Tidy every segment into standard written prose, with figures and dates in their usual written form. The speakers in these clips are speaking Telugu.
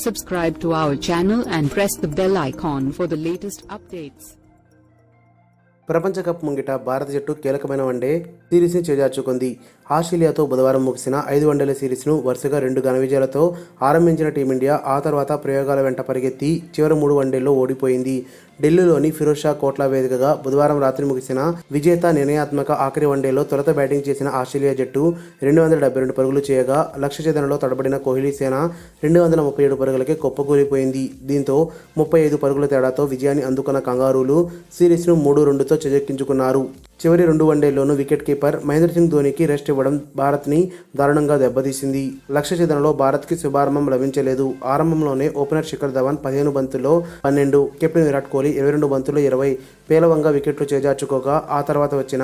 Subscribe to our channel and press the bell icon for the latest updates. ప్రపంచ కప్ ముంగిట భారత జట్టు కీలకమైన వన్డే సిరీస్ని చేజార్చుకుంది. ఆస్ట్రేలియాతో బుధవారం ముగిసిన 5 వన్డేల సిరీస్ను వరుసగా 2 ఘన విజయాలతో ఆరంభించిన టీమిండియా ఆ తర్వాత ప్రయోగాల వెంట పరిగెత్తి చివరి 3 వన్డేల్లో ఓడిపోయింది. ఢిల్లీలోని ఫిరోజ్ షా కోట్లా వేదికగా బుధవారం రాత్రి ముగిసిన విజేత నిర్ణయాత్మక ఆఖరి వన్డేలో తొలుత బ్యాటింగ్ చేసిన ఆస్ట్రేలియా జట్టు 272 పరుగులు చేయగా లక్ష్య ఛేదనలో తడబడిన కోహ్లీ సేన 237 పరుగులకే కుప్పకూలిపోయింది. దీంతో 35 పరుగుల తేడాతో విజయాన్ని అందుకున్న కంగారూలు సిరీస్ను 3-2తో చెజెక్కించుకున్నారు. చివరి 2 వన్డేల్లోనూ వికెట్ కీపర్ మహేంద్ర సింగ్ ధోనీకి రెస్ట్ ఇవ్వడం భారత్ని దారుణంగా దెబ్బతీసింది. లక్ష్య ఛేదనలో భారత్కి శుభారంభం లభించలేదు. ఆరంభంలోనే ఓపెనర్ శిఖర్ ధవన్ 15 బంతుల్లో 12, కెప్టెన్ విరాట్ కోహ్లీ 22 బంతుల్లో 20 పేలవంగా వికెట్లు చేజార్చుకోగా ఆ తర్వాత వచ్చిన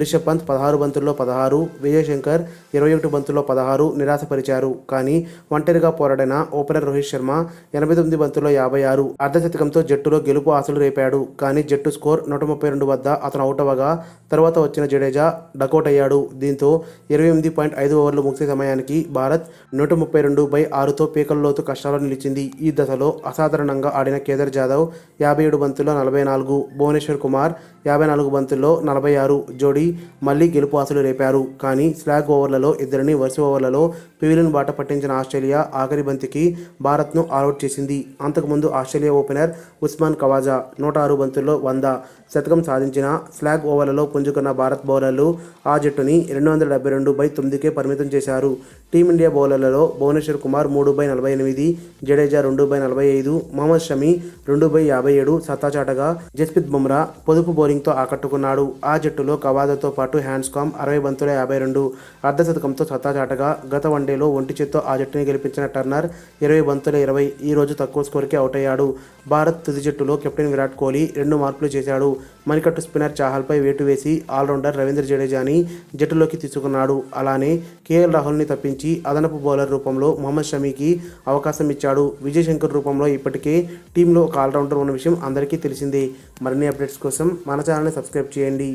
రిషబ్ పంత్ 16 బంతుల్లో 16, విజయ్ శంకర్ 21 బంతుల్లో 16 నిరాశపరిచారు. కానీ ఒంటరిగా పోరాడిన ఓపెనర్ రోహిత్ శర్మ 89 బంతుల్లో 56 అర్ధశతకంతో జట్టులో గెలుపు ఆశలు రేపాడు. కానీ జట్టు స్కోర్ 132 వద్ద అతను అవుట్ అవ్వగా తర్వాత వచ్చిన జడేజా డకౌట్ అయ్యాడు. దీంతో 28.5 ఓవర్లు ముగిసే సమయానికి భారత్ 132/6తో పీకల్లోతు కష్టాల్లో నిలిచింది. ఈ దశలో అసాధారణంగా ఆడిన కేదార్ జాదవ్ 57 బంతుల్లో 44, భువనేశ్వర్ కుమార్ 54 బంతుల్లో 46 జోడీ మళ్లీ గెలుపు ఆశలు రేపారు. కానీ స్లాగ్ ఓవర్లలో ఇద్దరిని వరుస ఓవర్లలో పెవిలియన్ బాట పట్టించిన ఆస్ట్రేలియా ఆఖరి బంతికి భారత్ను ఆల్అౌట్ చేసింది. అంతకుముందు ఆస్ట్రేలియా ఓపెనర్ ఉస్మాన్ ఖవాజా 106 బంతుల్లో 100 శతకం సాధించిన స్లాగ్ ఓవర్లలో పుంజుకున్న భారత్ బౌలర్లు ఆ జట్టుని 272/9కే పరిమితం చేశారు. టీమిండియా బౌలర్లలో భువనేశ్వర్ కుమార్ 3/48, జడేజా 2/45, మహమ్మద్ షమి 2/57 సత్తా చాటగా జస్ప్రీత్ బుమ్రా పొదుపు బౌలింగ్తో ఆకట్టుకున్నాడు. ఆ జట్టులో కవాదాతో పాటు హ్యాండ్స్కామ్ 60 బంతుల 52 అర్ధశతకంతో సత్తా చాటగా గత వన్డేలో ఒంటి చేత్తో ఆ జట్టుని గెలిపించిన టర్నర్ 20 బంతుల 20 ఈ రోజు తక్కువ స్కోర్కి అవుట్ అయ్యాడు. భారత్ తుది జట్టులో కెప్టెన్ విరాట్ కోహ్లీ 2 మార్పులు చేశాడు. మణికట్టు స్పిన్నర్ చాహల్పై వేటు వేసి ఆల్రౌండర్ రవీంద్ర జడేజాని జట్టులోకి తీసుకున్నాడు. అలానే కేఎల్ రాహుల్ని తప్పించి అదనపు బౌలర్ రూపంలో మహమ్మద్ షమీకి అవకాశం ఇచ్చాడు. విజయ్ శంకర్ రూపంలో ఇప్పటికే టీంలో ఒక ఆల్రౌండర్ ఉన్న విషయం అందరికీ తెలిసిందే. మరిన్ని అప్డేట్స్ కోసం మన ఛానల్ని సబ్స్క్రైబ్ చేయండి.